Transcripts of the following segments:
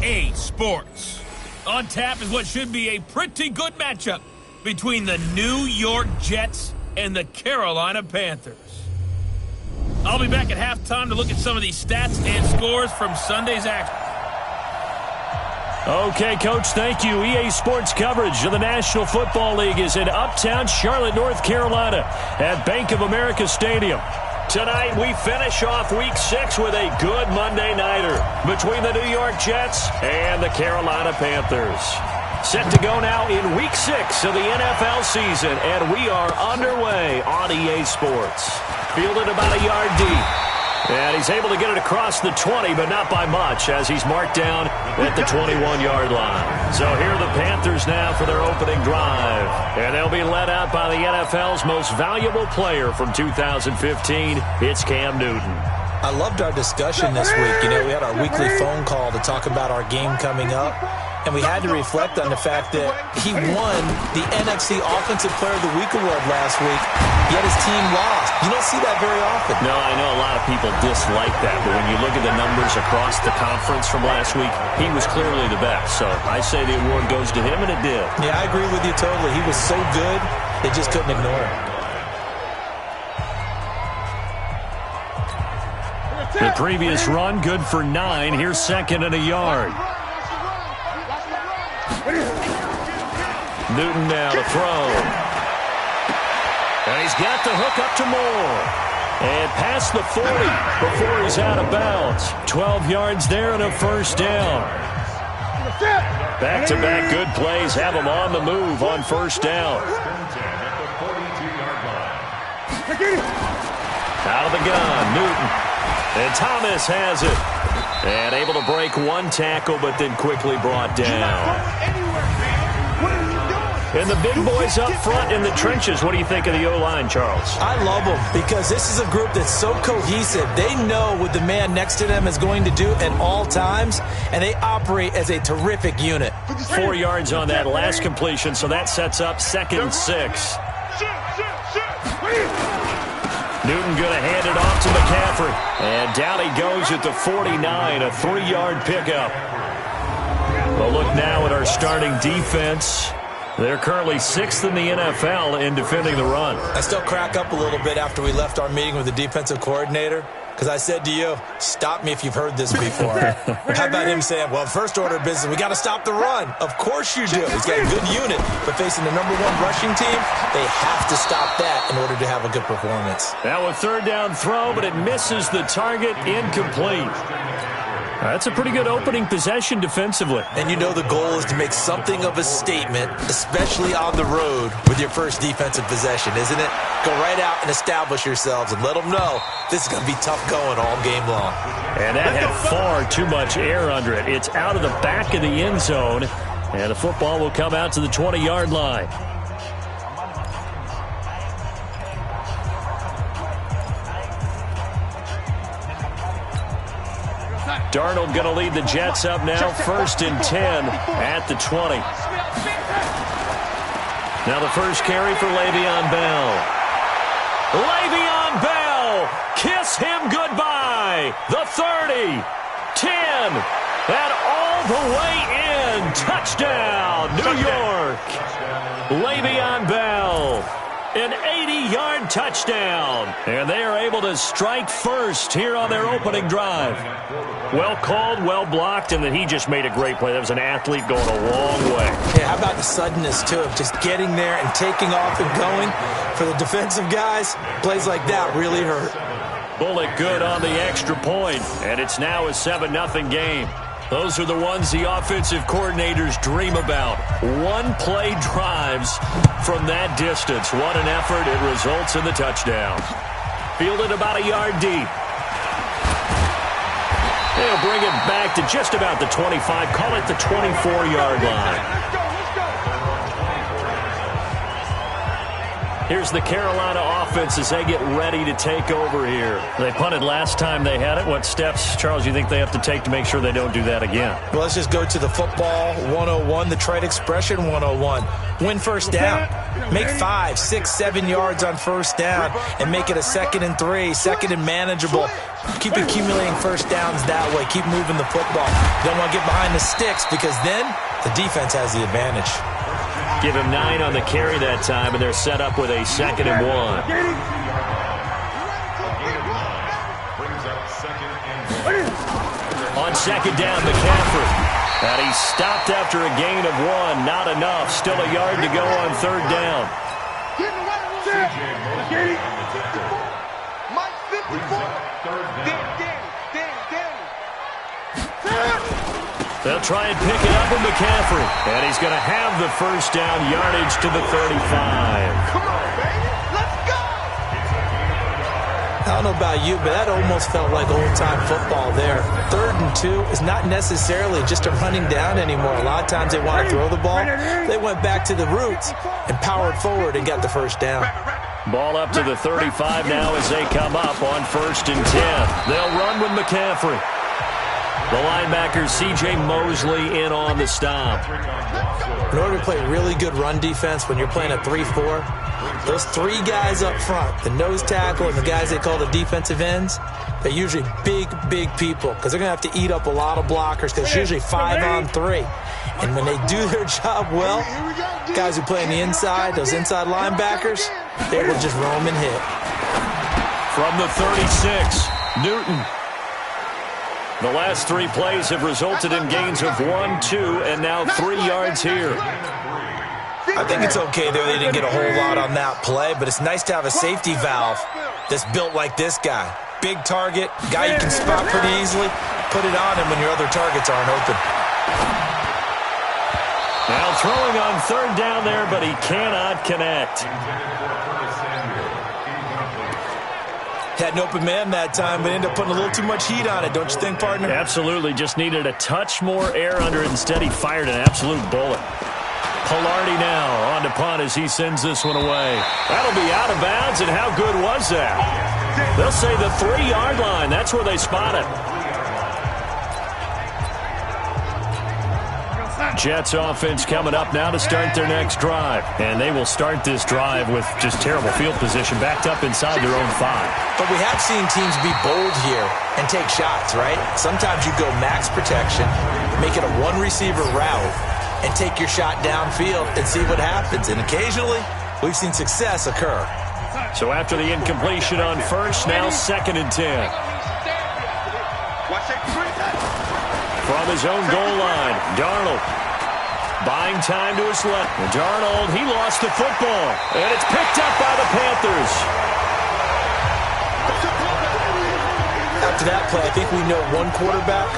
EA Sports. On tap is what should be a pretty good matchup between the New York Jets and the Carolina Panthers. I'll be back at halftime to look at some of these stats and scores from Sunday's action. Okay, Coach, thank you. EA Sports coverage of the National Football League is in uptown Charlotte, North Carolina at Bank of America Stadium. Tonight, we finish off Week 6 with a good Monday nighter between the New York Jets and the Carolina Panthers. Set to go now in Week 6 of the NFL season, and we are underway on EA Sports. Fielded about a yard deep. And he's able to get it across the 20, but not by much, as he's marked down at the 21-yard line. So here are the Panthers now for their opening drive. And they'll be led out by the NFL's most valuable player from 2015. It's Cam Newton. I loved our discussion this week. You know, we had our weekly phone call to talk about our game coming up. And we had to reflect on the fact that he won the NFC Offensive Player of the Week award last week, yet his team lost. You don't see that very often. No, I know a lot of people dislike that, but when you look at the numbers across the conference from last week, he was clearly the best. So I say the award goes to him, and it did. Yeah, I agree with you totally. He was so good, they just couldn't ignore him. The previous run, good for 9. Here's second and a yard. Newton now to throw. And he's got the hook up to Moore. And past the 40 before he's out of bounds. 12 yards there and a first down. Back-to-back good plays have him on the move on first down. Out of the gun, Newton. And Thomas has it. And able to break one tackle, but then quickly brought down. And the big boys up front in the trenches. What do you think of the O-line, Charles? I love them because this is a group that's so cohesive. They know what the man next to them is going to do at all times, and they operate as a terrific unit. 4 yards on that last completion, so that sets up 2nd and 6. Newton going to hand it off to McCaffrey. And down he goes at the 49, a 3-yard pickup. Well, look now at our starting defense. They're currently 6th in the NFL in defending the run. I still crack up a little bit after we left our meeting with the defensive coordinator, because I said to you, stop me if you've heard this before. How about him saying, well, first order of business, we got to stop the run. Of course you do. He's got a good unit, but facing the #1 rushing team, they have to stop that in order to have a good performance. Now a third down throw, but it misses the target, incomplete. That's a pretty good opening possession defensively. And you know the goal is to make something of a statement, especially on the road with your first defensive possession, isn't it? Go right out and establish yourselves and let them know this is going to be tough going all game long. And that had far too much air under it. It's out of the back of the end zone, and the football will come out to the 20-yard line. Darnold going to lead the Jets up now, 1st and 10 at the 20. Now the first carry for Le'Veon Bell. Le'Veon Bell, kiss him goodbye. The 30, 10, and all the way in. Touchdown, New York. Le'Veon Bell. An 80-yard touchdown. And they are able to strike first here on their opening drive. Well called, well blocked, and then he just made a great play. That was an athlete going a long way. Yeah, how about the suddenness, too, of just getting there and taking off and going? For the defensive guys, plays like that really hurt. Bullet good on the extra point, and it's now a 7-0 game. Those are the ones the offensive coordinators dream about. One-play drives from that distance. What an effort. It results in the touchdown. Fielded about a yard deep. They'll bring it back to just about the 25. Call it the 24-yard line. Here's the Carolina offense as they get ready to take over here. They punted last time they had it. What steps, Charles, you think they have to take to make sure they don't do that again? Well, let's just go to the football 101, the trade expression 101. Win first down. Make 5, 6, 7 yards on first down and make it a 2nd and 3, 2nd and manageable. Keep accumulating first downs that way. Keep moving the football. You don't want to get behind the sticks because then the defense has the advantage. Give him 9 on the carry that time, and they're set up with a 2nd and 1. On 2nd down, McCaffrey. And he stopped after a gain of 1. Not enough. Still a yard to go on 3rd down. They'll try and pick it up with McCaffrey. And he's going to have the first down, yardage to the 35. Come on, baby. Let's go. I don't know about you, but that almost felt like old-time football there. 3rd and 2 is not necessarily just a running down anymore. A lot of times they want to throw the ball. They went back to the roots and powered forward and got the first down. Ball up to the 35 now as they come up on 1st and 10. They'll run with McCaffrey. The linebacker, C.J. Mosley, in on the stop. In order to play really good run defense when you're playing a 3-4, those 3 guys up front, the nose tackle and the guys they call the defensive ends, they're usually big, big people because they're going to have to eat up a lot of blockers because it's usually 5 on 3. And when they do their job well, guys who play on the inside, those inside linebackers, they will just roam and hit. From the 36, Newton. The last 3 plays have resulted in gains of 1, 2, and now 3 yards here. I think it's okay there. They didn't get a whole lot on that play, but it's nice to have a safety valve that's built like this guy. Big target, guy you can spot pretty easily. Put it on him when your other targets aren't open. Now throwing on 3rd down there, but he cannot connect. Had an open man that time, but ended up putting a little too much heat on it, don't you think, partner? Absolutely. Just needed a touch more air under it. Instead, he fired an absolute bullet. Pilardi now on to punt as he sends this one away. That'll be out of bounds, and how good was that? They'll say the 3-yard line. That's where they spot it. Jets offense coming up now to start their next drive. And they will start this drive with just terrible field position, backed up inside their own 5. But we have seen teams be bold here and take shots, right? Sometimes you go max protection, make it a 1-receiver route, and take your shot downfield and see what happens. And occasionally, we've seen success occur. So after the incompletion on 1st, now 2nd and 10. From his own goal line, Darnold. Buying time to his left. Darnold, he lost the football. And it's picked up by the Panthers. After that play, I think we know one quarterback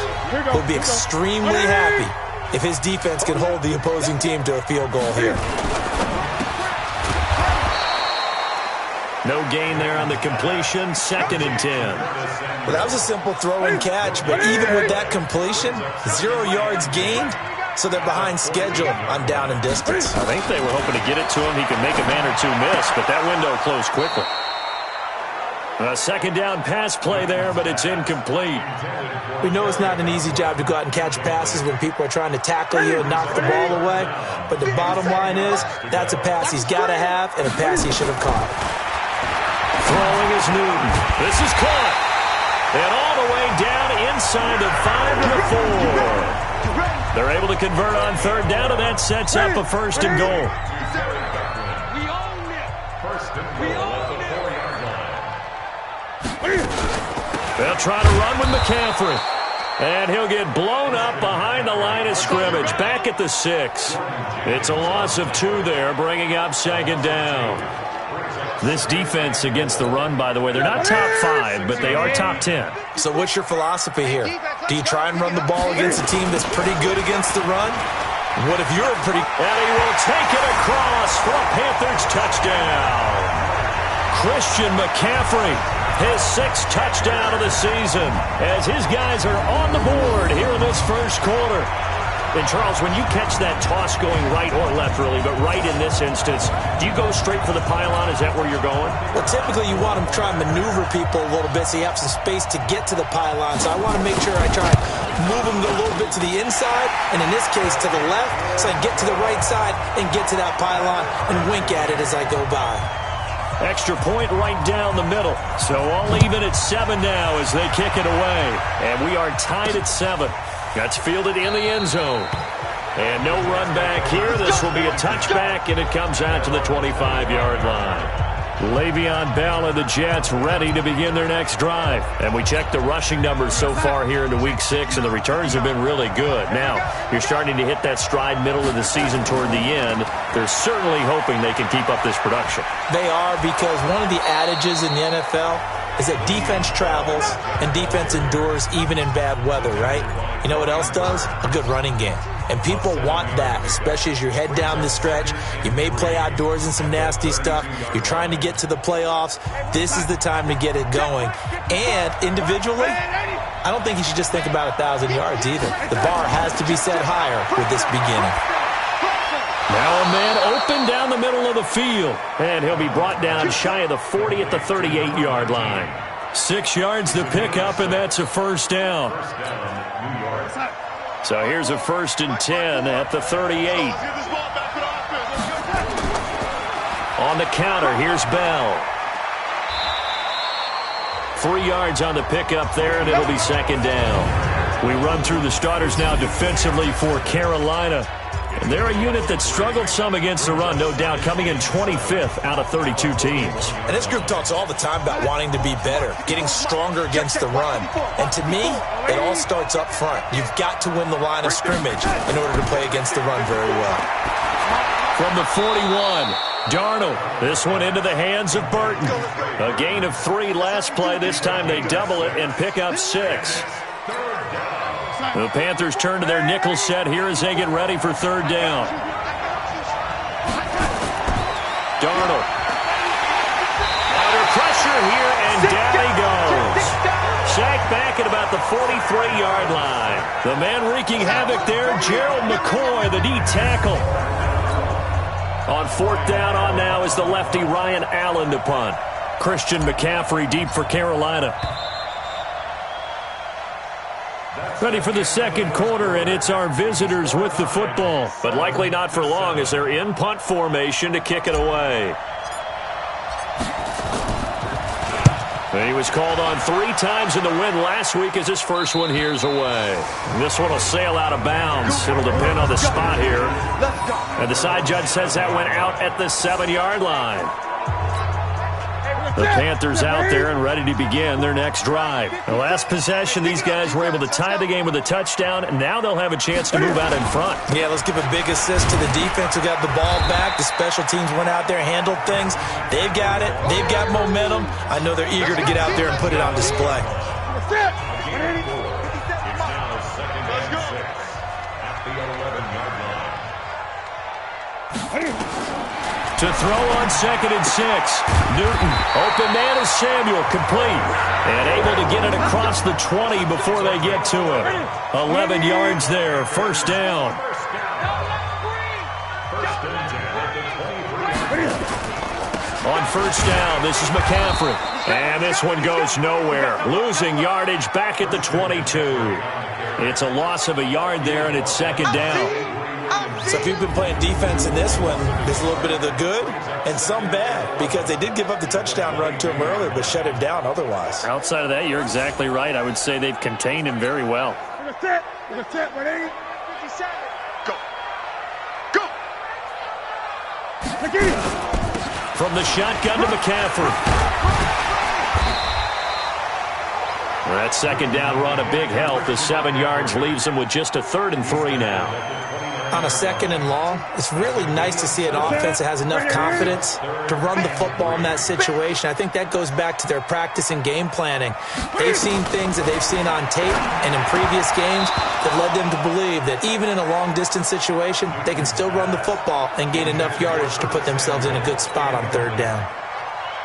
will be extremely happy if his defense can hold the opposing team to a field goal here. No gain there on the completion. 2nd and 10. Well, that was a simple throw and catch, but even with that completion, 0 yards gained, so they're behind schedule on down and distance. I think they were hoping to get it to him. He could make a man or 2 miss, but that window closed quickly. A 2nd down pass play there, but it's incomplete. We know it's not an easy job to go out and catch passes when people are trying to tackle you and knock the ball away, but the bottom line is that's a pass he's got to have and a pass he should have caught. Throwing is Newton. This is caught. And all the way down inside the 5 to the 4. They're able to convert on 3rd down, and that sets up a 1st and goal. They'll try to run with McCaffrey. And he'll get blown up behind the line of scrimmage. Back at the 6. It's a loss of 2 there, bringing up 2nd down. This defense against the run, by the way, they're not top 5, but they are top 10. So what's your philosophy here? Do you try and run the ball against a team that's pretty good against the run? What if you're pretty... And he will take it across for a Panthers touchdown. Christian McCaffrey, his 6th touchdown of the season, as his guys are on the board here in this 1st quarter. And, Charles, when you catch that toss going right or left, really, but right in this instance, do you go straight for the pylon? Is that where you're going? Well, typically you want to try and maneuver people a little bit so you have some space to get to the pylon. So I want to make sure I try and move them a little bit to the inside, and in this case to the left, so I get to the right side and get to that pylon and wink at it as I go by. Extra point right down the middle. So all even at 7 now as they kick it away. And we are tied at 7. That's fielded in the end zone. And no run back here. This will be a touchback, and it comes out to the 25-yard line. Le'Veon Bell and the Jets ready to begin their next drive. And we check the rushing numbers so far here into Week 6, and the returns have been really good. Now, you're starting to hit that stride middle of the season toward the end. They're certainly hoping they can keep up this production. They are, because one of the adages in the NFL is that defense travels and defense endures even in bad weather, right? You know what else does? A good running game. And people want that, especially as you're head down the stretch. You may play outdoors in some nasty stuff. You're trying to get to the playoffs. This is the time to get it going. And individually, I don't think you should just think about 1,000 yards either. The bar has to be set higher with this beginning. Now a man open down the middle of the field. And he'll be brought down shy of the 40 at the 38-yard line. 6 yards to pick up, and that's a first down. So here's a 1st and 10 at the 38. On the counter, here's Bell. 3 yards on the pickup there, and it'll be 2nd down. We run through the starters now defensively for Carolina. And they're a unit that struggled some against the run, no doubt, coming in 25th out of 32 teams. And this group talks all the time about wanting to be better, getting stronger against the run. And to me, it all starts up front. You've got to win the line of scrimmage in order to play against the run very well. From the 41, Darnold. This one into the hands of Burton. A gain of 3 last play. This time they double it and pick up 6. The Panthers turn to their nickel set here as they get ready for 3rd down. Darnold. Under pressure here, and down he goes. Sacked back at about the 43-yard line. The man wreaking havoc there, Gerald McCoy, the D tackle. On 4th down on now is the lefty Ryan Allen to punt. Christian McCaffrey deep for Carolina. Ready for the 2nd quarter, and it's our visitors with the football. But likely not for long as they're in punt formation to kick it away. And he was called on 3 times in the win last week as his first one here's away. And this one will sail out of bounds. It'll depend on the spot here. And the side judge says that went out at the 7-yard line. The Panthers out there and ready to begin their next drive. The last possession, these guys were able to tie the game with a touchdown, and now they'll have a chance to move out in front. Yeah, let's give a big assist to the defense who got the ball back. The special teams went out there, handled things. They've got it. They've got momentum. I know they're eager to get out there and put it on display. To throw on 2nd and 6. Newton, open man is Samuel, complete. And able to get it across the 20 before they get to him. 11 yards there, 1st down. On 1st down, this is McCaffrey. And this one goes nowhere. Losing yardage back at the 22. It's a loss of a yard there, and it's 2nd down. So if you've been playing defense in this one, there's a little bit of the good and some bad, because they did give up the touchdown run to him earlier but shut him down otherwise. Outside of that, you're exactly right. I would say they've contained him very well. Go. Go. From the shotgun to McCaffrey. That 2nd down run, a big help. The 7 yards leaves them with just a 3rd and 3 now. On a 2nd and long, it's really nice to see an offense that has enough confidence to run the football in that situation. I think that goes back to their practice and game planning. They've seen things that they've seen on tape and in previous games that led them to believe that even in a long-distance situation, they can still run the football and gain enough yardage to put themselves in a good spot on 3rd down.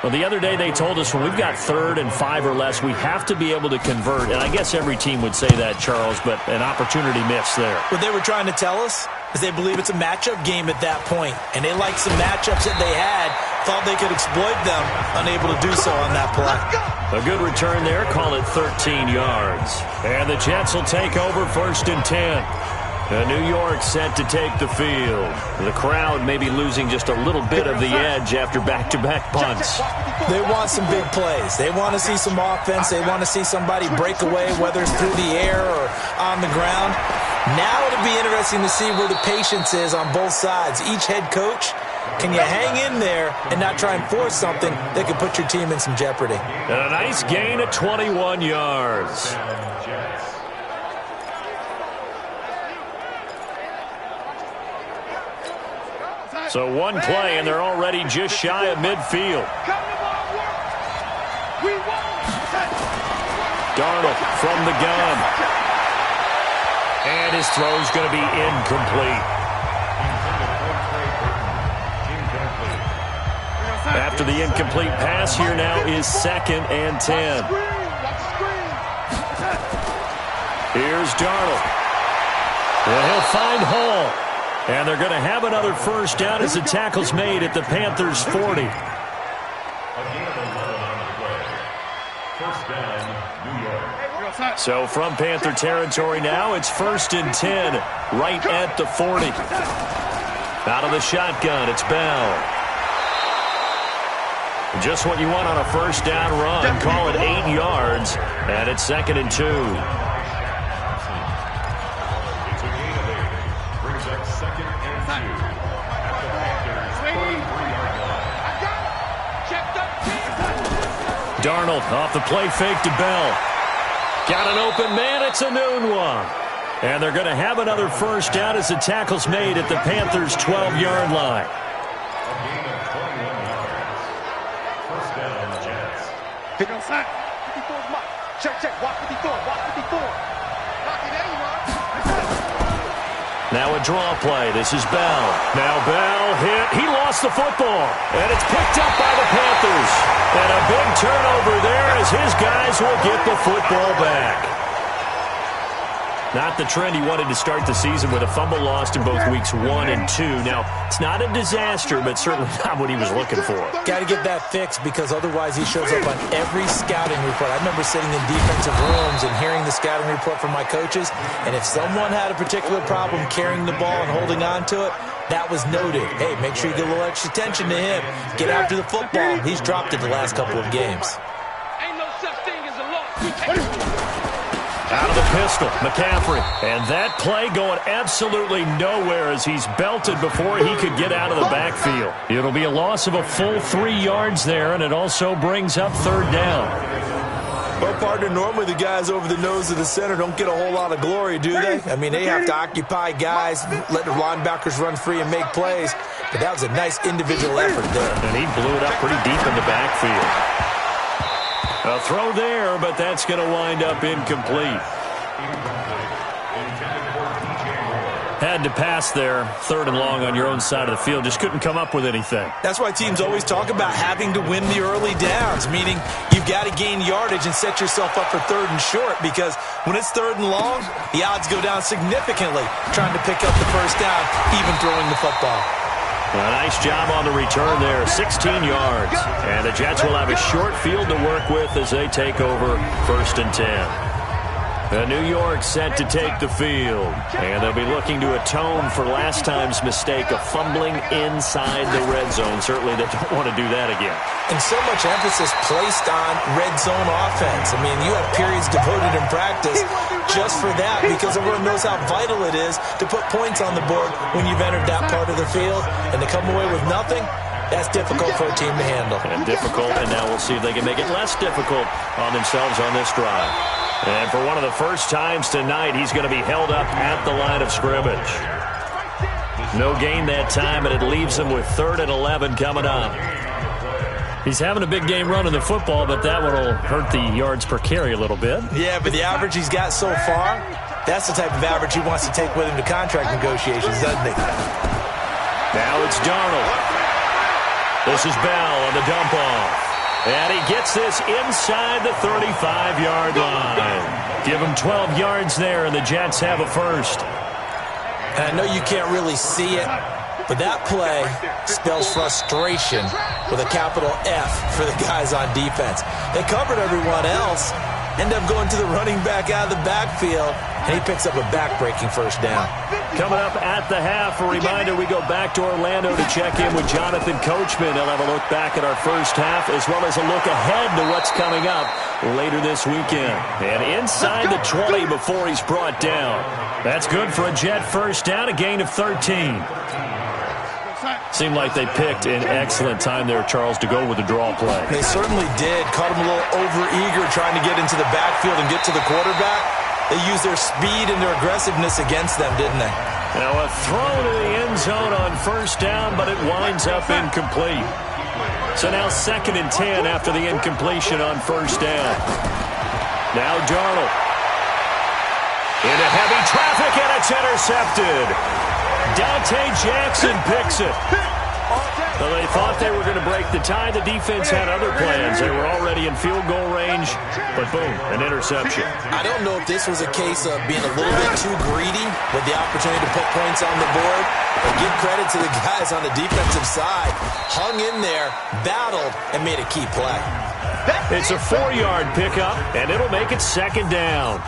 Well, the other day they told us when we've got 3rd and 5 or less, we have to be able to convert. And I guess every team would say that, Charles, but an opportunity missed there. What they were trying to tell us is they believe it's a matchup game at that point. And they liked some matchups that they had, thought they could exploit them, unable to do so on that play. A good return there, call it 13 yards. And the Jets will take over 1st and 10. New York set to take the field. The crowd may be losing just a little bit of the edge after back-to-back punts. They want some big plays. They want to see some offense. They want to see somebody break away, whether it's through the air or on the ground. Now it'll be interesting to see where the patience is on both sides. Each head coach, can you hang in there and not try and force something that could put your team in some jeopardy? And a nice gain of 21 yards. So one play, and they're already just shy of midfield. Darnold from the gun. And his throw's going to be incomplete. After the incomplete pass, here now is 2nd and 10. Here's Darnold. And he'll find Hall. And they're going to have another 1st down as the tackle's made at the Panthers' 40. So from Panther territory now, it's 1st and 10, right at the 40. Out of the shotgun, it's Bell. Just what you want on a 1st down run. Call it 8 yards, and it's 2nd and 2. Darnold off the play fake to Bell. Got an open man. It's a noon one. And they're going to have another 1st down as the tackle's made at the Panthers' 12-yard line. Now a draw play. This is Bell. Now Bell hit. He lost the football. And it's picked up by the Panthers. And a big turnover there as his guys will get the football back. Not the trend he wanted to start the season with a fumble lost in both weeks 1 and 2. Now, it's not a disaster, but certainly not what he was looking for. Got to get that fixed because otherwise he shows up on every scouting report. I remember sitting in defensive rooms and hearing the scouting report from my coaches, and if someone had a particular problem carrying the ball and holding on to it, that was noted. Hey, make sure you give a little extra attention to him. Get after the football. He's dropped it the last couple of games. Ain't no such thing as a loss. Out of the pistol, McCaffrey. And that play going absolutely nowhere as he's belted before he could get out of the backfield. It'll be a loss of a full 3 yards there, and it also brings up 3rd down. Well, partner, normally the guys over the nose of the center don't get a whole lot of glory, do they? I mean, they have to occupy guys, let the linebackers run free and make plays. But that was a nice individual effort there. And he blew it up pretty deep in the backfield. A throw there, but that's going to wind up incomplete. Had to pass there, 3rd and long on your own side of the field. Just couldn't come up with anything. That's why teams always talk about having to win the early downs, meaning you've got to gain yardage and set yourself up for 3rd and short, because when it's 3rd and long, the odds go down significantly trying to pick up the 1st down, even throwing the football. A nice job on the return there, 16 yards. And the Jets will have a short field to work with as they take over 1st and 10. New York set to take the field. And they'll be looking to atone for last time's mistake of fumbling inside the red zone. Certainly they don't want to do that again. And so much emphasis placed on red zone offense. I mean, you have periods devoted in practice just for that, because everyone knows how vital it is to put points on the board when you've entered that part of the field. And to come away with nothing, that's difficult for a team to handle. And difficult, and now we'll see if they can make it less difficult on themselves on this drive. And for one of the first times tonight, he's going to be held up at the line of scrimmage. No gain that time, and it leaves him with 3rd and 11 coming up. He's having a big game running the football, but that one will hurt the yards per carry a little bit. Yeah, but the average he's got so far, that's the type of average he wants to take with him to contract negotiations, doesn't he? Now it's Darnold. This is Bell on the dump off. And he gets this inside the 35-yard line. Give him 12 yards there, and the Jets have a first. And I know you can't really see it, but that play spells frustration with a capital F for the guys on defense. They covered everyone else, end up going to the running back out of the backfield, and he picks up a back-breaking first down. Coming up at the half, a reminder, we go back to Orlando to check in with Jonathan Coachman. He'll have a look back at our first half as well as a look ahead to what's coming up later this weekend. And inside the 20 before he's brought down. That's good for a Jet first down, a gain of 13. Seemed like they picked an excellent time there, Charles, to go with the draw play. They certainly did. Caught him a little over-eager trying to get into the backfield and get to the quarterback. They used their speed and their aggressiveness against them, didn't they? Now a throw to the end zone on first down, but it winds up incomplete. So now 2nd and 10 after the incompletion on first down. Now Darnold. Into heavy traffic, and it's intercepted. Dante Jackson picks it. Well, they thought they were going to break the tie. The defense had other plans. They were already in field goal range, but boom, an interception. I don't know if this was a case of being a little bit too greedy with the opportunity to put points on the board, but give credit to the guys on the defensive side. Hung in there, battled, and made a key play. It's a 4-yard pickup, and it'll make it 2nd down.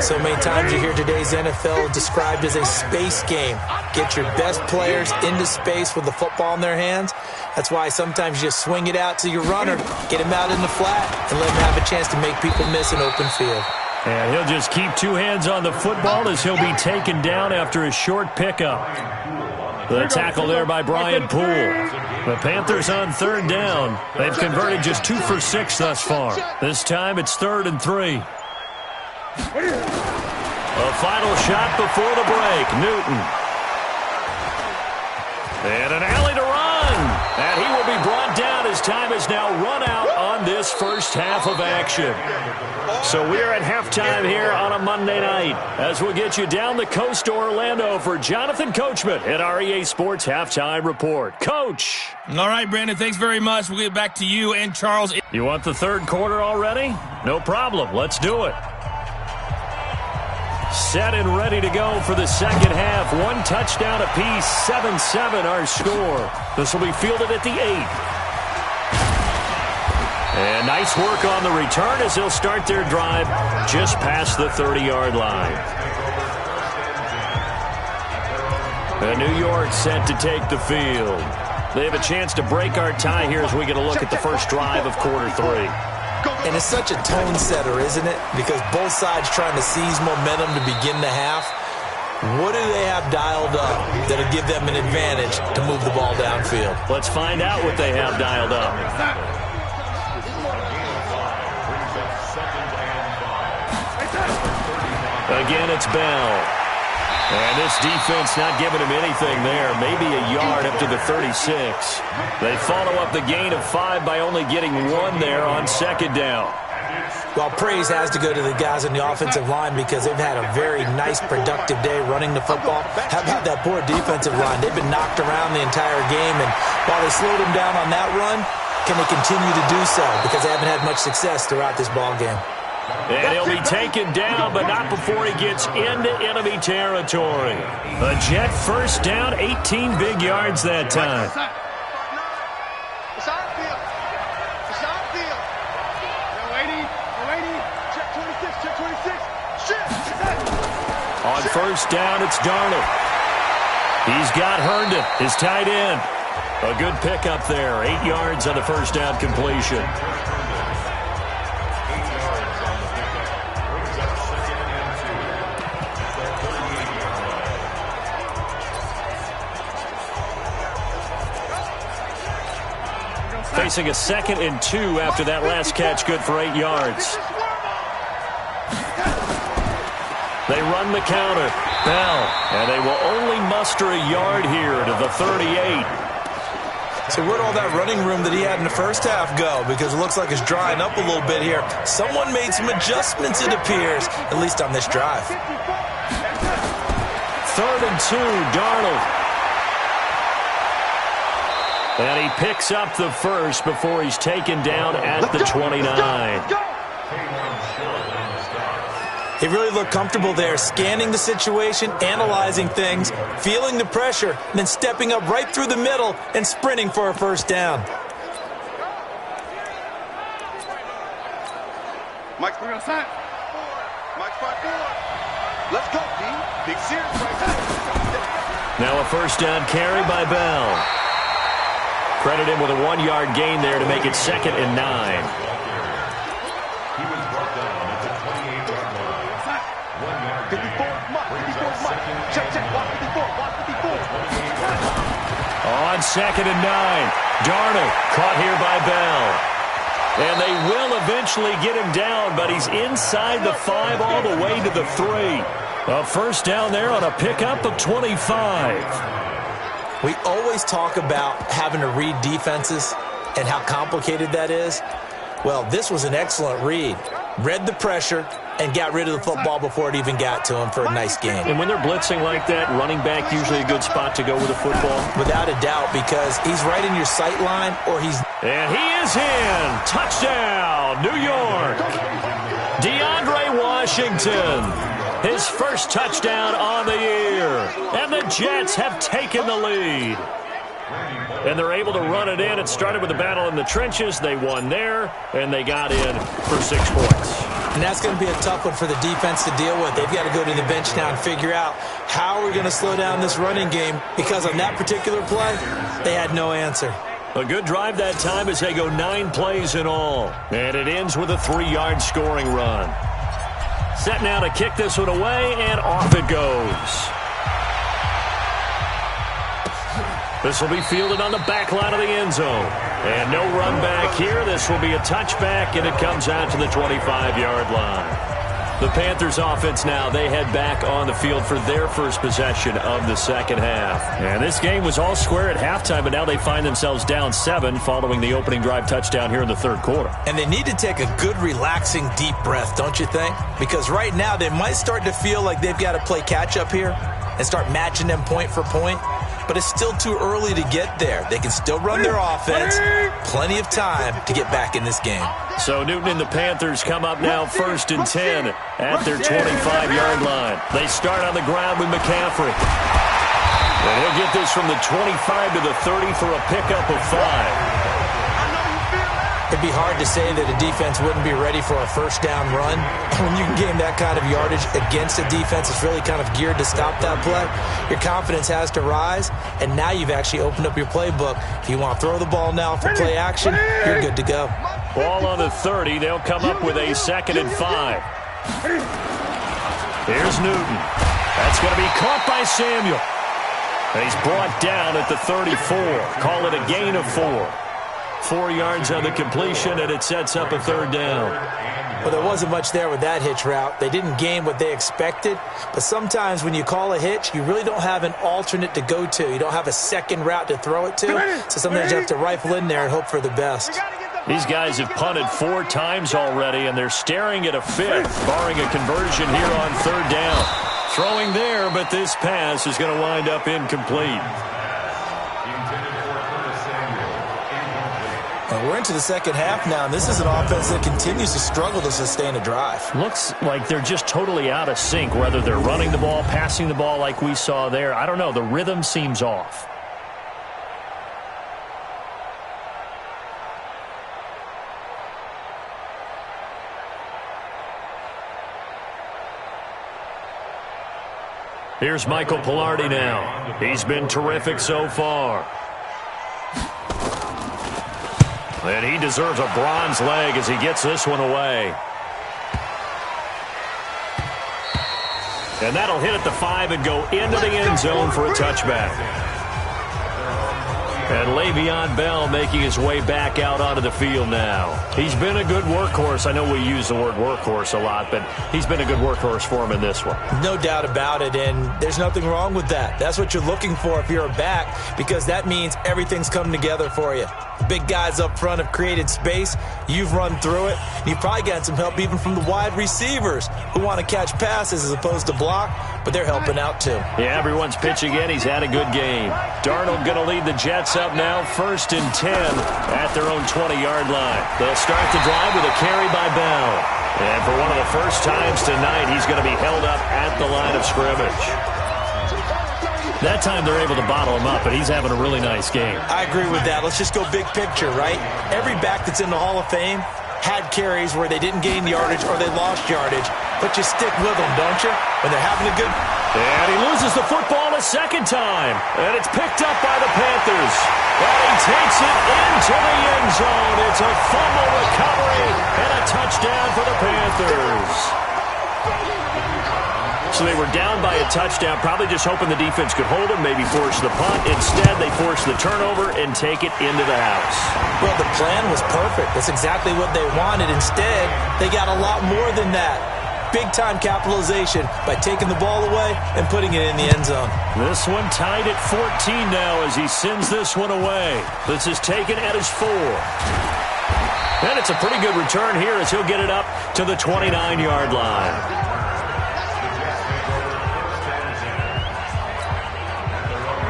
So many times you hear today's NFL described as a space game. Get your best players into space with the football in their hands. That's why sometimes you just swing it out to your runner, get him out in the flat, and let him have a chance to make people miss an open field. And he'll just keep 2 hands on the football as he'll be taken down after a short pickup. The tackle there by Brian Poole. The Panthers on 3rd down. They've converted just 2 for 6 thus far. This time it's 3rd and 3. A final shot before the break. Newton. And an alley to run. And he will be brought down as time is now run out on this first half of action. So we're at halftime here on a Monday night as we'll get you down the coast to Orlando for Jonathan Coachman at our EA Sports Halftime Report. Coach. All right, Brandon, thanks very much. We'll get back to you and Charles. You want the 3rd quarter already? No problem. Let's do it. Set and ready to go for the 2nd half. 1 touchdown apiece, 7-7 our score. This will be fielded at the 8. And nice work on the return as they'll start their drive just past the 30-yard line. And New York set to take the field. They have a chance to break our tie here as we get a look at the first drive of quarter 3. And it's such a tone setter, isn't it? Because both sides trying to seize momentum to begin the half. What do they have dialed up that'll give them an advantage to move the ball downfield? Let's find out what they have dialed up. Again, it's Bell. And this defense not giving him anything there. Maybe a yard up to the 36. They follow up the gain of 5 by only getting 1 there on 2nd down. Well, praise has to go to the guys on the offensive line because they've had a very nice, productive day running the football. How about that poor defensive line? They've been knocked around the entire game, and while they slowed them down on that run, can they continue to do so? Because they haven't had much success throughout this ball game. And he'll be taken down, but not before he gets into enemy territory. A Jet first down, 18 big yards that time. It's our field. It's our field. They're waiting. Check 26. Shit. On first down, it's Darnold. He's got Herndon, his tight end. A good pickup there, 8 yards on the first down completion. Facing a 2nd and 2 after that last catch, good for 8 yards. They run the counter. Bell, and they will only muster a yard here to the 38. So where'd all that running room that he had in the first half go? Because it looks like it's drying up a little bit here. Someone made some adjustments, it appears, at least on this drive. 3rd and 2, Darnold. And he picks up the first before he's taken down at the 29. He really looked comfortable there, scanning the situation, analyzing things, feeling the pressure, and then stepping up right through the middle and sprinting for a first down. Mike's putting on side. Mike's 5-4. Let's go, D. Big series right there. Now a first down carry by Bell. Credit him with a 1-yard gain there to make it 2nd and 9. On 2nd and 9, Darnold caught here by Bell. And they will eventually get him down, but he's inside the 5 all the way to the 3. A first down there on a pickup of 25. We always talk about having to read defenses and how complicated that is. Well, this was an excellent read. Read the pressure and got rid of the football before it even got to him for a nice gain. And when they're blitzing like that, running back usually a good spot to go with the football? Without a doubt, because he's right in your sight line or he's... And he is in. Touchdown, New York. DeAndre Washington. His first touchdown on the year. And the Jets have taken the lead. And they're able to run it in. It started with a battle in the trenches. They won there, and they got in for 6 points. And that's going to be a tough one for the defense to deal with. They've got to go to the bench now and figure out how we're going to slow down this running game, because on that particular play, they had no answer. A good drive that time as they go 9 plays in all. And it ends with a 3-yard scoring run. Set now to kick this one away, and off it goes. This will be fielded on the back line of the end zone. And no run back here. This will be a touchback, and it comes out to the 25-yard line. The Panthers offense now, they head back on the field for their first possession of the second half. And this game was all square at halftime, but now they find themselves down 7 following the opening drive touchdown here in the third quarter. And they need to take a good, relaxing, deep breath, don't you think? Because right now they might start to feel like they've got to play catch-up here and start matching them point for point. But it's still too early to get there. They can still run their offense. Plenty of time to get back in this game. So Newton and the Panthers come up now 1st and 10 at their 25-yard line. They start on the ground with McCaffrey. And he'll get this from the 25 to the 30 for a pickup of 5. It'd be hard to say that a defense wouldn't be ready for a first down run. When you can gain that kind of yardage against a defense that's really kind of geared to stop that play, your confidence has to rise, and now you've actually opened up your playbook. If you want to throw the ball now for play action, you're good to go. Ball on the 30. They'll come up with a 2nd and 5. Here's Newton. That's going to be caught by Samuel. And he's brought down at the 34. Call it a gain of 4. 4 yards on the completion, and it sets up a 3rd down. Well, there wasn't much there with that hitch route. They didn't gain what they expected, but sometimes when you call a hitch, you really don't have an alternate to go to. You don't have a second route to throw it to, so sometimes you have to rifle in there and hope for the best. These guys have punted 4 times already, and they're staring at a 5th, barring a conversion here on 3rd down. Throwing there, but this pass is going to wind up incomplete. We're into the second half now, and this is an offense that continues to struggle to sustain a drive. Looks like they're just totally out of sync, whether they're running the ball, passing the ball like we saw there. I don't know. The rhythm seems off. Here's Michael Pilardi now. He's been terrific so far. And he deserves a bronze leg as he gets this one away. And that'll hit at the 5 and go into the end zone for a touchback. And Le'Veon Bell making his way back out onto the field now. He's been a good workhorse. I know we use the word workhorse a lot, but he's been a good workhorse for him in this one. No doubt about it, and there's nothing wrong with that. That's what you're looking for if you're a back, because that means everything's coming together for you. Big guys up front have created space. You've run through it. You've probably gotten some help even from the wide receivers who want to catch passes as opposed to block, but they're helping out too. Yeah, everyone's pitching in. He's had a good game. Darnold going to lead the Jets up now, 1st and 10 at their own 20-yard line. They'll start the drive with a carry by Bell. And for one of the first times tonight, he's going to be held up at the line of scrimmage. That time they're able to bottle him up, but he's having a really nice game. I agree with that. Let's just go big picture, right? Every back that's in the Hall of Fame had carries where they didn't gain yardage or they lost yardage, but you stick with them, don't you? When they're having a good... And he loses the football a second time, and it's picked up by the Panthers. And he takes it into the end zone. It's a fumble recovery and a touchdown for the Panthers. So they were down by a touchdown, probably just hoping the defense could hold them, maybe force the punt. Instead, they force the turnover and take it into the house. Well, the plan was perfect. That's exactly what they wanted. Instead, they got a lot more than that. Big-time capitalization by taking the ball away and putting it in the end zone. This one tied at 14 now as he sends this one away. This is taken at his 4. And it's a pretty good return here as he'll get it up to the 29-yard line.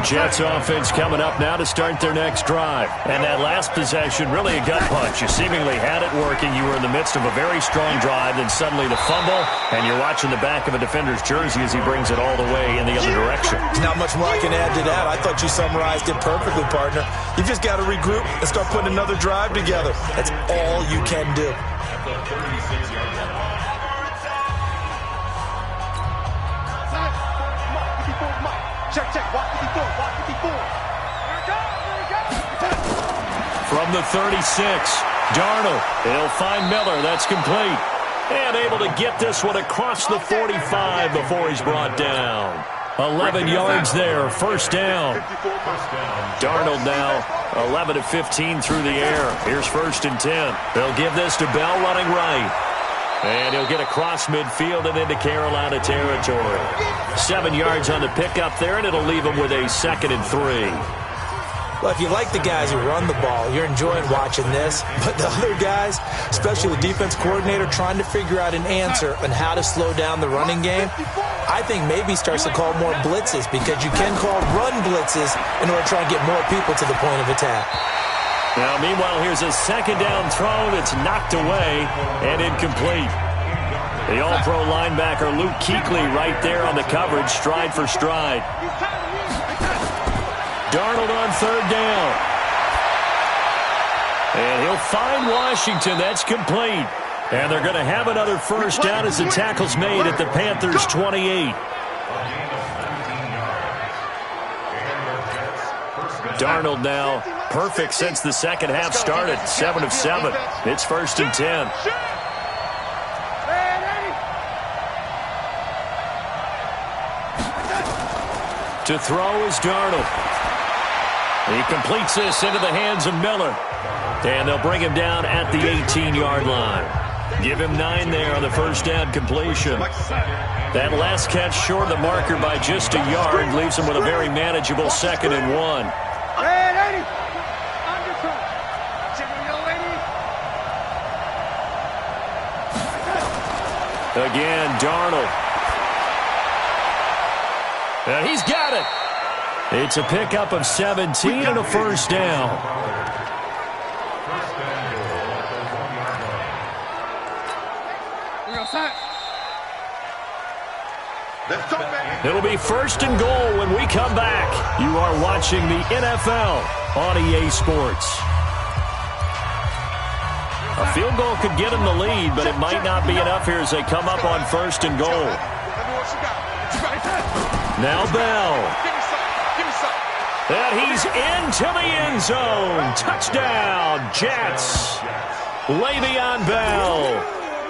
Jets offense coming up now to start their next drive. And that last possession, really a gut punch. You seemingly had it working. You were in the midst of a very strong drive, then suddenly the fumble, and you're watching the back of a defender's jersey as he brings it all the way in the other direction. There's not much more I can add to that. I thought you summarized it perfectly, partner. You just got to regroup and start putting another drive together. That's all you can do. Check, check. Walk 54. Walk 54. From the 36, Darnold. He'll find Miller. That's complete. And able to get this one across the 45 before he's brought down. 11 yards there. First down. Darnold now 11 of 15 through the air. Here's 1st and 10. They'll give this to Bell running right. And he'll get across midfield and into Carolina territory. 7 yards on the pickup there, and it'll leave him with a 2nd and 3. Well, if you like the guys who run the ball, you're enjoying watching this. But the other guys, especially the defense coordinator, trying to figure out an answer on how to slow down the running game, I think maybe starts to call more blitzes, because you can call run blitzes in order to try and get more people to the point of attack. Now, meanwhile, here's a 2nd down throw that's knocked away and incomplete. The all-pro linebacker Luke Kuechly right there on the coverage, stride for stride. Darnold on 3rd down. And he'll find Washington. That's complete. And they're going to have another first down as the tackle's made at the Panthers' 28. Darnold now perfect since the second half started. 7 of 7. It's 1st and 10. To throw is Darnold. He completes this into the hands of Miller. And they'll bring him down at the 18-yard line. Give him 9 there on the first down completion. That last catch short of the marker by just a yard leaves him with a very manageable 2nd and 1. Again, Darnold. And he's got it. It's a pickup of 17 and a first down. It'll be 1st and goal when we come back. You are watching the NFL on EA Sports. A field goal could get him the lead, but it might not be enough here as they come up on 1st and goal. Now Bell. And he's into the end zone. Touchdown, Jets. Le'Veon Bell.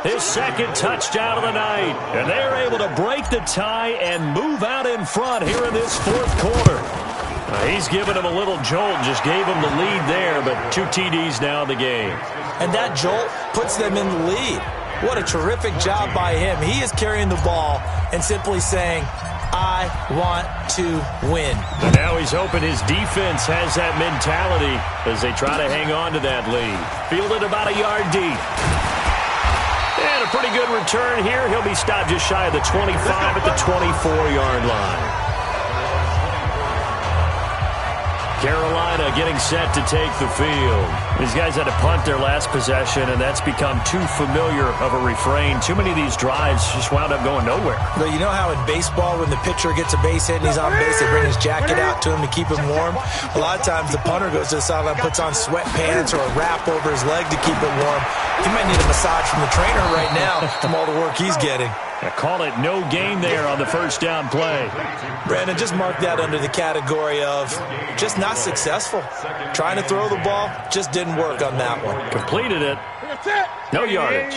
His 2nd touchdown of the night. And they're able to break the tie and move out in front here in this 4th quarter. He's given him a little jolt, just gave him the lead there, but 2 TDs now in the game. And that jolt puts them in the lead. What a terrific job by him. He is carrying the ball and simply saying, I want to win. And now he's hoping his defense has that mentality as they try to hang on to that lead. Fielded about a yard deep. And a pretty good return here. He'll be stopped just shy of the 25 at the 24-yard line. Carolina getting set to take the field. These guys had to punt their last possession, and that's become too familiar of a refrain. Too many of these drives just wound up going nowhere. Well, you know how in baseball, when the pitcher gets a base hit and he's on base, they bring his jacket out to him to keep him warm? A lot of times the punter goes to the sideline, puts on sweatpants or a wrap over his leg to keep it warm. He might need a massage from the trainer right now from all the work he's getting. I call it no gain there on the first down play. Brandon, just mark that under the category of just not successful. Trying to throw the ball, just didn't work on that one. Completed it. No yardage.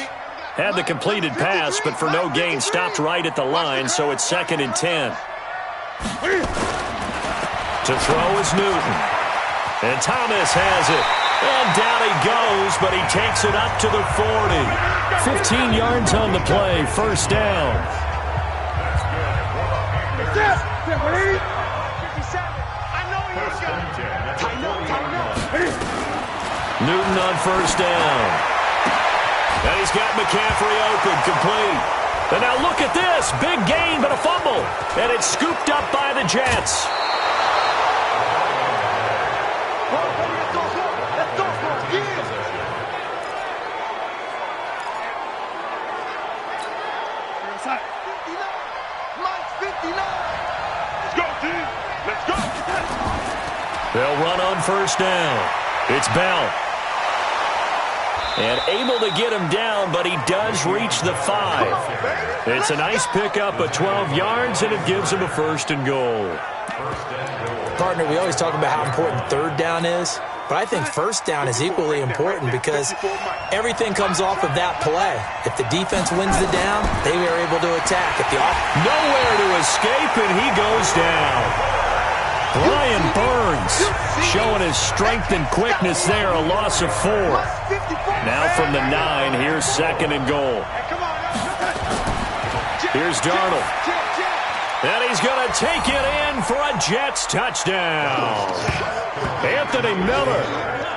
Had the completed pass, but for no gain, stopped right at the line, so it's 2nd and 10. To throw is Newton. And Thomas has it. And down he goes, but he takes it up to the 40. 15 yards on the play, first down. Newton on first down. And he's got McCaffrey open, complete. And now look at this. Big gain, but a fumble. And it's scooped up by the Jets. They'll run on first down. It's Bell. And able to get him down, but he does reach the 5. It's a nice pickup of 12 yards, and it gives him a 1st and goal. Partner, we always talk about how important third down is, but I think first down is equally important because everything comes off of that play. If the defense wins the down, they are able to attack. If the nowhere to escape, and he goes down. Brian Burns showing his strength and quickness there, a loss of 4. Now from the 9, here's 2nd and goal. Here's Darnold. And he's going to take it in for a Jets touchdown. Anthony Miller,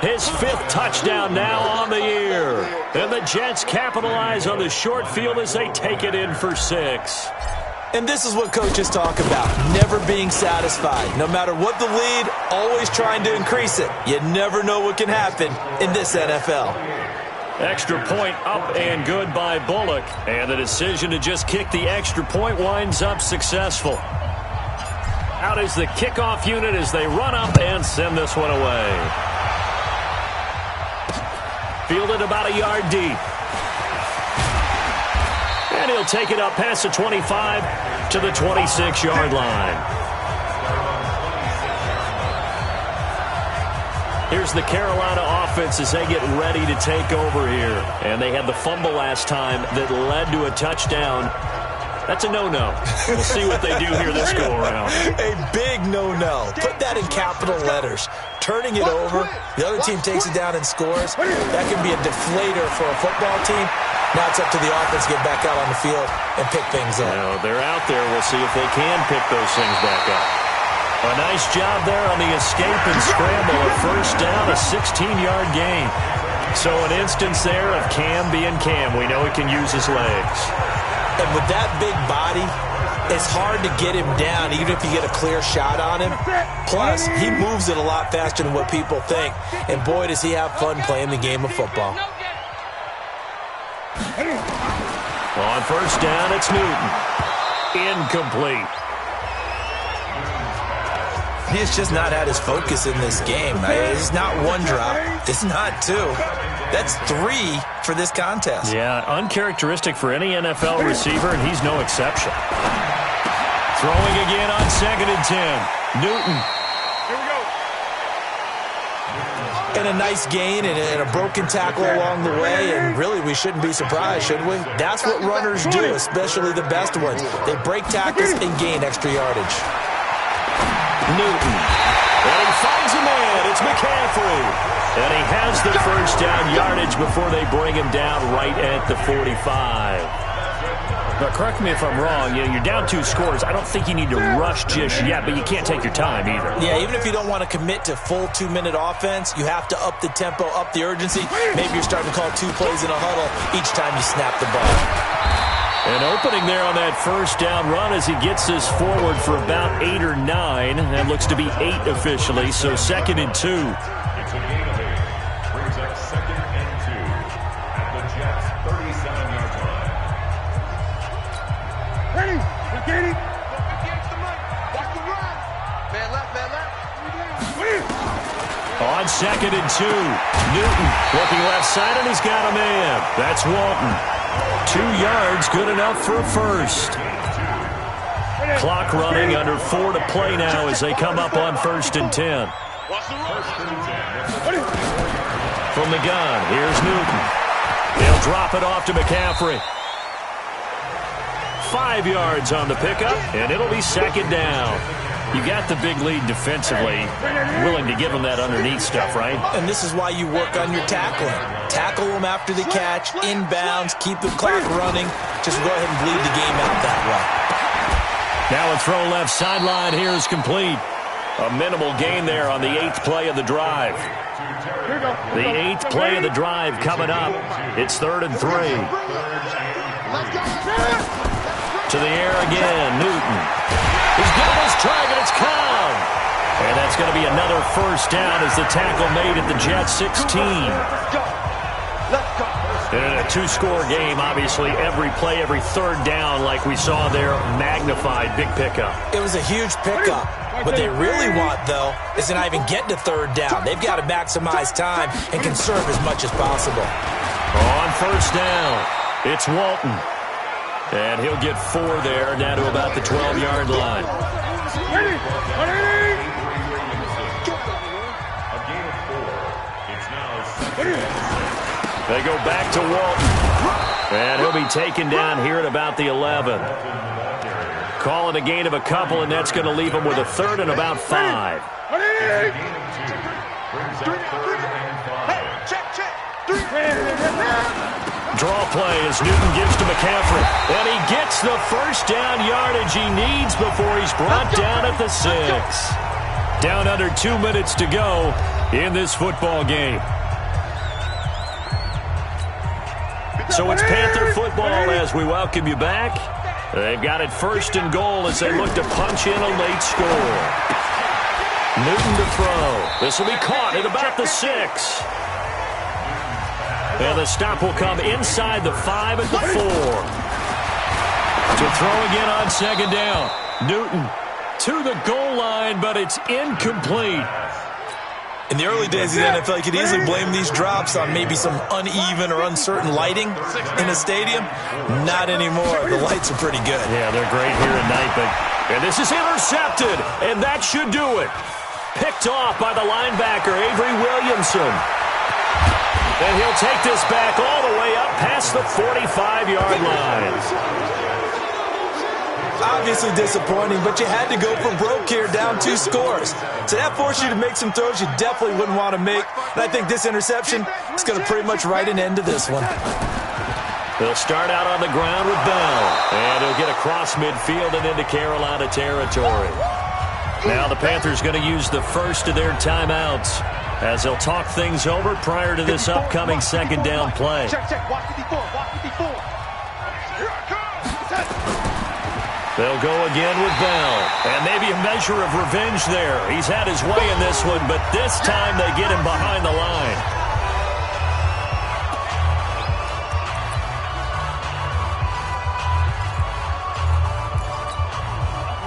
his 5th touchdown now on the year. And the Jets capitalize on the short field as they take it in for 6. And this is what coaches talk about, never being satisfied. No matter what the lead, always trying to increase it. You never know what can happen in this NFL. Extra point up and good by Bullock. And the decision to just kick the extra point winds up successful. Out is the kickoff unit as they run up and send this one away. Fielded about a yard deep. And he'll take it up past the 25 to the 26-yard line. Here's the Carolina offense as they get ready to take over here. And they had the fumble last time that led to a touchdown. That's a no-no. We'll see what they do here this go-around. A big no-no. Put that in capital letters. Turning it over, the other team takes it down and scores. That can be a deflator for a football team. Now it's up to the offense to get back out on the field and pick things up. Now, they're out there. We'll see if they can pick those things back up. A nice job there on the escape and scramble. A first down, a 16-yard gain. So an instance there of Cam being Cam. We know he can use his legs. And with that big body, it's hard to get him down, even if you get a clear shot on him. Plus, he moves it a lot faster than what people think. And boy, does he have fun playing the game of football. On first down, it's Newton. Incomplete. He's just not had his focus in this game. It's not one drop. It's not 2. That's 3 for this contest. Yeah, uncharacteristic for any NFL receiver, and he's no exception. Throwing again on 2nd and 10. Newton. Here we go. And a nice gain and a broken tackle along the way, and really we shouldn't be surprised, should we? That's what runners do, especially the best ones. They break tackles and gain extra yardage. Newton. And he finds a man. It's McCaffrey. And he has the first down yardage before they bring him down right at the 45. But correct me if I'm wrong, you're down 2 scores. I don't think you need to rush just yet, but you can't take your time either. Yeah, even if you don't want to commit to full 2-minute offense, you have to up the tempo, up the urgency. Maybe you're starting to call 2 plays in a huddle each time you snap the ball. An opening there on that first down run as he gets this forward for about 8 or 9. That looks to be 8 officially, so 2nd and 2. Brings up 2nd and 2 at the Jets' 37-yard line. Ready? Get it. Watch the run. Man left, man left. On 2nd and 2, Newton looking left side, and he's got a man. That's Walton. 2 yards, good enough for a first. Clock running, under 4 to play now as they come up on 1st and 10. From the gun, here's Newton. He'll drop it off to McCaffrey. 5 yards on the pickup, and it'll be 2nd down. You got the big lead defensively, willing to give them that underneath stuff, right? And this is why you work on your tackling. Tackle them after the catch, inbounds, keep the clock running. Just go ahead and bleed the game out that way. Now a throw left sideline here is complete. A minimal gain there on the 8th play of the drive. The 8th play of the drive coming up. It's 3rd and 3. To the air again, Newton. He's got his target, it's caught. And that's going to be another first down as the tackle made at the Jets 16. And in a 2-score game, obviously every play, every 3rd down like we saw there, magnified, big pickup. It was a huge pickup. What they really want, though, is to not even get to 3rd down. They've got to maximize time and conserve as much as possible. On 1st down, it's Walton. And he'll get 4 there, down to about the 12-yard line. They go back to Walton. And he'll be taken down here at about the 11. Call it a gain of a couple, and that's going to leave him with a 3rd and about 5. Draw play as Newton gives to McCaffrey. And he gets the first down yardage he needs before he's brought down at the 6. Down under 2 minutes to go in this football game. So it's Panther football as we welcome you back. They've got it 1st and goal as they look to punch in a late score. Newton to throw. This will be caught at about the 6. And the stop will come inside the 5 at the 4. To throw again on 2nd down. Newton to the goal line, but it's incomplete. In the early days of the NFL, you could easily blame these drops on maybe some uneven or uncertain lighting in a stadium. Not anymore. The lights are pretty good. Yeah, they're great here at night, and this is intercepted, and that should do it. Picked off by the linebacker, Avery Williamson. And he'll take this back all the way up past the 45-yard line. Obviously disappointing, but you had to go for broke here, down 2 scores. So that forced you to make some throws you definitely wouldn't want to make. And I think this interception is going to pretty much write an end to this one. They'll start out on the ground with Bell. And he'll get across midfield and into Carolina territory. Now the Panthers going to use the first of their timeouts as they'll talk things over prior to this upcoming 2nd down play. Check. Watch 54. Watch 54. Here I come. They'll go again with Bell. And maybe a measure of revenge there. He's had his way in this one, but this time they get him behind the line.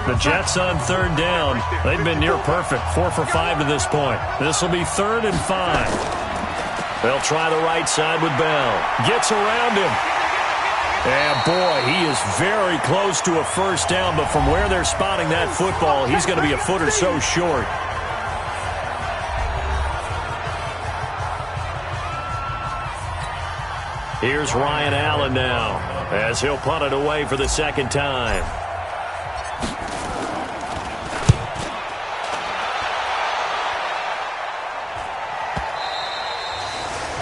The Jets on 3rd down. They've been near perfect. 4 for 5 to this point. This will be 3rd and 5. They'll try the right side with Bell. Gets around him. And, boy, he is very close to a first down, but from where they're spotting that football, he's going to be a foot or so short. Here's Ryan Allen now as he'll punt it away for the 2nd time.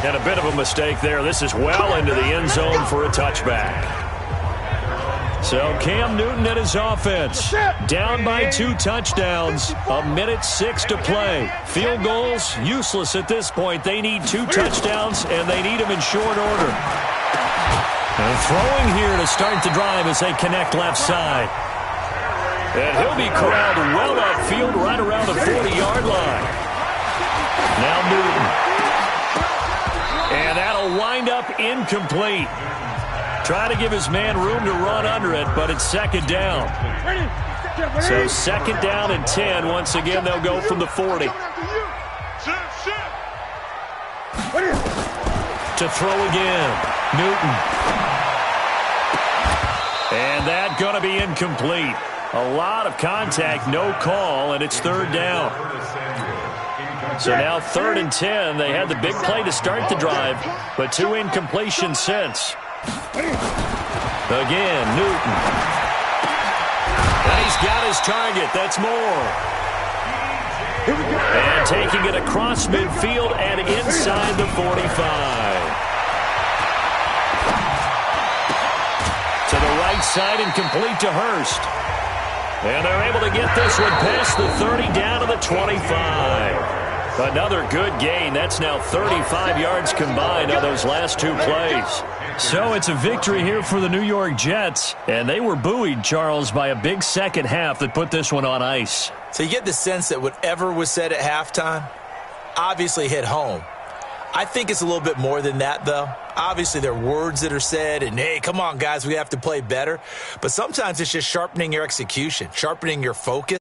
And a bit of a mistake there. This is well into the end zone for a touchback. So Cam Newton and his offense down by 2 touchdowns. 1:06 to play. Field goals useless at this point. They need 2 touchdowns, and they need them in short order. And throwing here to start the drive as they connect left side. And he'll be corralled well upfield right around the 40-yard line. Now Newton. And that'll wind up incomplete. Trying to give his man room to run under it, but it's second down. So second down and 10. Once again, they'll go from the 40. To throw again. Newton. And that going to be incomplete. A lot of contact, no call, and it's third down. So now third and 10. They had the big play to start the drive, but 2 incompletions since. Again, Newton. And he's got his target. That's more. And taking it across midfield and inside the 45. To the right side and complete to Hurst. And they're able to get this one past the 30 down to the 25. Another good gain. That's now 35 yards combined on those last 2 plays. So it's a victory here for the New York Jets. And they were buoyed, Charles, by a big second half that put this one on ice. So you get the sense that whatever was said at halftime obviously hit home. I think it's a little bit more than that, though. Obviously, there are words that are said, and, hey, come on, guys, we have to play better. But sometimes it's just sharpening your execution, sharpening your focus.